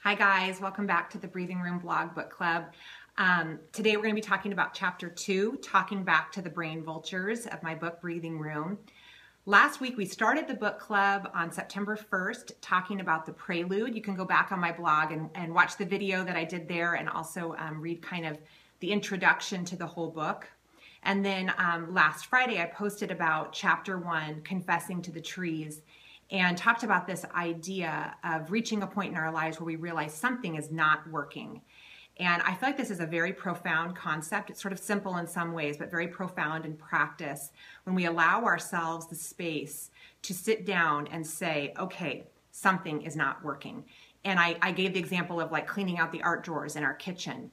Hi guys, welcome back to the Breathing Room Blog Book Club. Today we're going to be talking about Chapter 2, Talking Back to the Brain Vultures of my book Breathing Room. Last week we started the book club on September 1st talking about the prelude. You can go back on my blog and watch the video that I did there and also read kind of the introduction to the whole book. And then last Friday I posted about Chapter 1, Confessing to the Trees, and talked about this idea of reaching a point in our lives where we realize something is not working. And I feel like this is a very profound concept. It's sort of simple in some ways, but very profound in practice when we allow ourselves the space to sit down and say, okay, something is not working. And I gave the example of like cleaning out the art drawers in our kitchen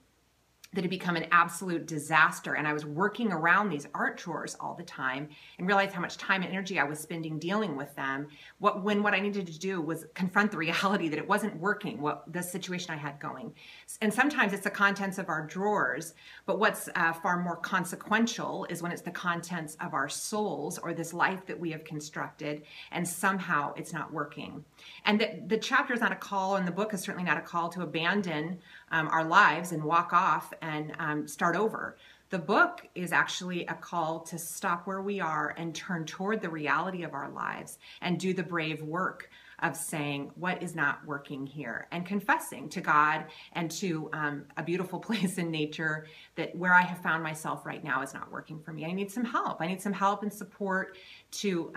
that had become an absolute disaster. And I was working around these art drawers all the time and realized how much time and energy I was spending dealing with them. When what I needed to do was confront the reality that it wasn't working, the situation I had going. And sometimes it's the contents of our drawers, but what's far more consequential is when it's the contents of our souls or this life that we have constructed and somehow it's not working. And the chapter is not a call, and the book is certainly not a call to abandon our lives and walk off and start over. The book is actually a call to stop where we are and turn toward the reality of our lives and do the brave work of saying what is not working here and confessing to God and to a beautiful place in nature that where I have found myself right now is not working for me. I need some help. I need some help and support to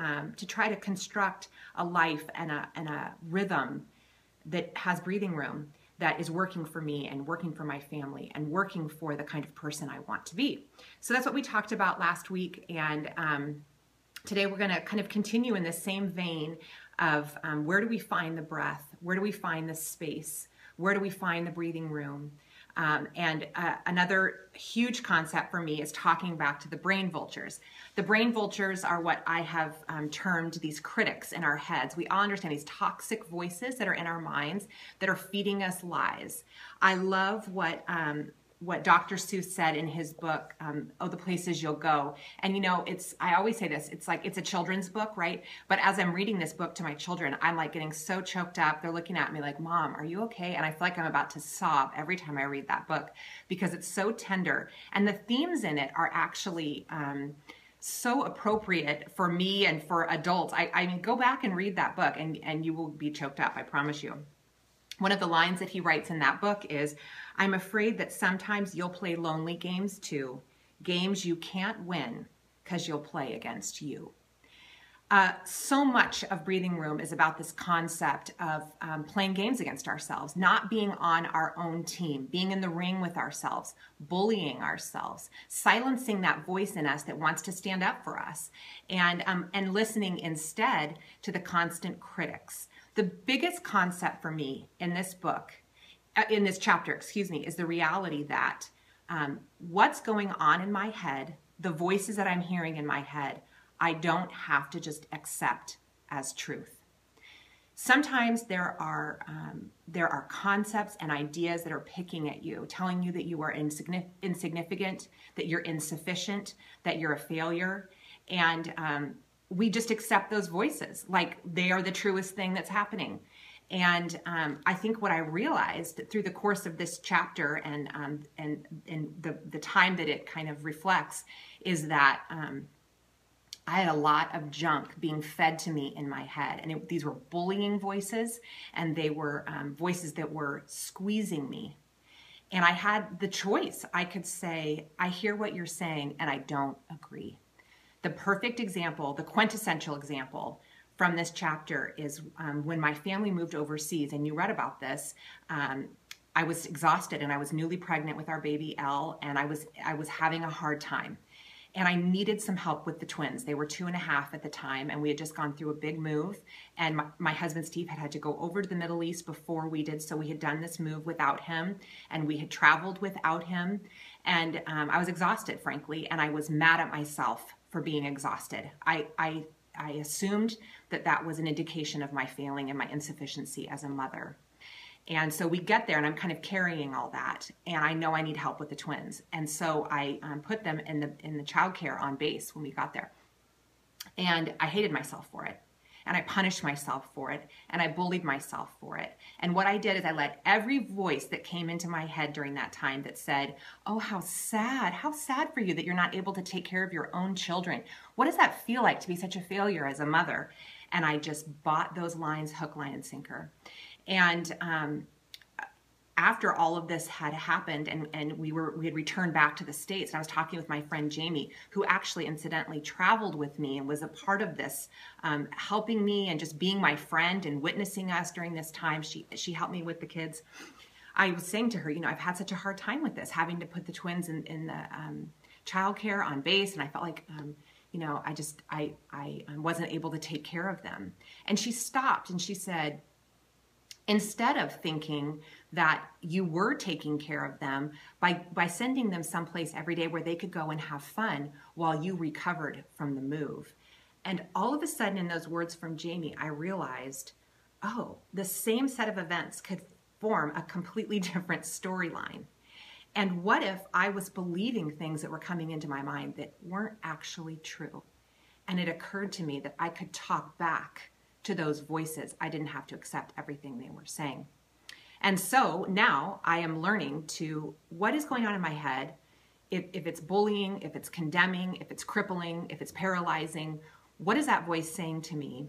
try to construct a life and a rhythm that has breathing room, that is working for me and working for my family and working for the kind of person I want to be. So that's what we talked about last week. And today we're going to kind of continue in the same vein of where do we find the breath? Where do we find the space? Where do we find the breathing room? Another huge concept for me is talking back to the brain vultures. The brain vultures are what I have termed these critics in our heads. We all understand these toxic voices that are in our minds that are feeding us lies. I love what Dr. Seuss said in his book, Oh, the Places You'll Go. And you know, I always say this, it's like, it's a children's book, right? But as I'm reading this book to my children, I'm like getting so choked up. They're looking at me like, Mom, are you okay? And I feel like I'm about to sob every time I read that book because it's so tender. And the themes in it are actually so appropriate for me and for adults. I mean, go back and read that book and you will be choked up, I promise you. One of the lines that he writes in that book is, I'm afraid that sometimes you'll play lonely games too, games you can't win because you'll play against you. So much of Breathing Room is about this concept of playing games against ourselves, not being on our own team, being in the ring with ourselves, bullying ourselves, silencing that voice in us that wants to stand up for us, and listening instead to the constant critics. The biggest concept for me in this book, in this chapter, is the reality that what's going on in my head, the voices that I'm hearing in my head, I don't have to just accept as truth. Sometimes there are concepts and ideas that are picking at you, telling you that you are insignificant, that you're insufficient, that you're a failure, and we just accept those voices like they are the truest thing that's happening. And I think what I realized through the course of this chapter and the time that it kind of reflects is that I had a lot of junk being fed to me in my head. And these were bullying voices, and they were voices that were squeezing me. And I had the choice. I could say, I hear what you're saying, and I don't agree. The perfect example, the quintessential example from this chapter is when my family moved overseas, and you read about this. I was exhausted, and I was newly pregnant with our baby Elle, and I was having a hard time. And I needed some help with the twins. They were 2.5 at the time, and we had just gone through a big move. And my husband, Steve, had to go over to the Middle East before we did, so we had done this move without him, and we had traveled without him. And I was exhausted, frankly, and I was mad at myself for being exhausted. I assumed that was an indication of my failing and my insufficiency as a mother. And so we get there, and I'm kind of carrying all that, and I know I need help with the twins. And so I put them in the childcare on base when we got there. And I hated myself for it. and I punished myself for it, and I bullied myself for it. And what I did is I let every voice that came into my head during that time that said, oh, how sad for you that you're not able to take care of your own children. What does that feel like to be such a failure as a mother? And I just bought those lines hook, line, and sinker. And after all of this had happened and we had returned back to the States, and I was talking with my friend Jamie, who actually incidentally traveled with me and was a part of this, helping me and just being my friend and witnessing us during this time. She helped me with the kids. I was saying to her, you know, I've had such a hard time with this, having to put the twins in the childcare on base, and I felt like, you know, I wasn't able to take care of them. And she stopped and she said, instead of thinking that you were taking care of them by sending them someplace every day where they could go and have fun while you recovered from the move. And all of a sudden in those words from Jamie, I realized, oh, the same set of events could form a completely different storyline. And what if I was believing things that were coming into my mind that weren't actually true? And it occurred to me that I could talk back to those voices. I didn't have to accept everything they were saying. And so now I am learning what is going on in my head, if it's bullying, if it's condemning, if it's crippling, if it's paralyzing, what is that voice saying to me?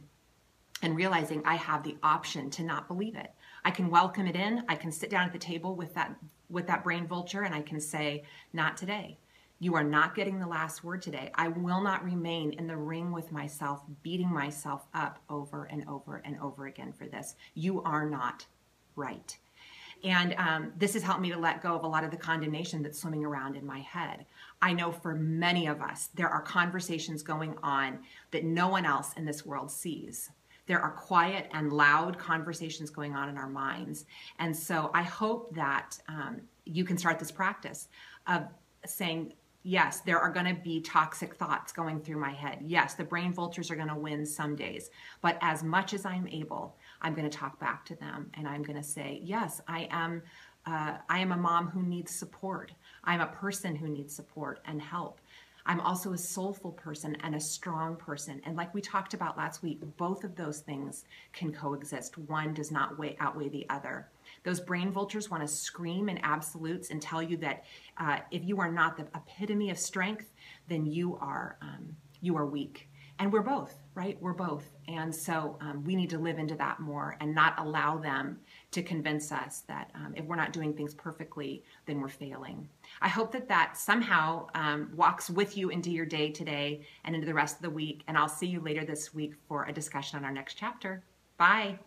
And realizing I have the option to not believe it. I can welcome it in. I can sit down at the table with that brain vulture and I can say, not today. You are not getting the last word today. I will not remain in the ring with myself, beating myself up over and over and over again for this. You are not right. And this has helped me to let go of a lot of the condemnation that's swimming around in my head. I know for many of us, there are conversations going on that no one else in this world sees. There are quiet and loud conversations going on in our minds. And so I hope that you can start this practice of saying, yes, there are going to be toxic thoughts going through my head. Yes, the brain vultures are going to win some days. But as much as I'm able, I'm going to talk back to them. And I'm going to say, yes, I am a mom who needs support. I'm a person who needs support and help. I'm also a soulful person and a strong person. And like we talked about last week, both of those things can coexist. One does not outweigh the other. Those brain vultures want to scream in absolutes and tell you that if you are not the epitome of strength, then you are weak. And we're both, right? We're both. And so we need to live into that more and not allow them to convince us that if we're not doing things perfectly, then we're failing. I hope that somehow walks with you into your day today and into the rest of the week. And I'll see you later this week for a discussion on our next chapter. Bye.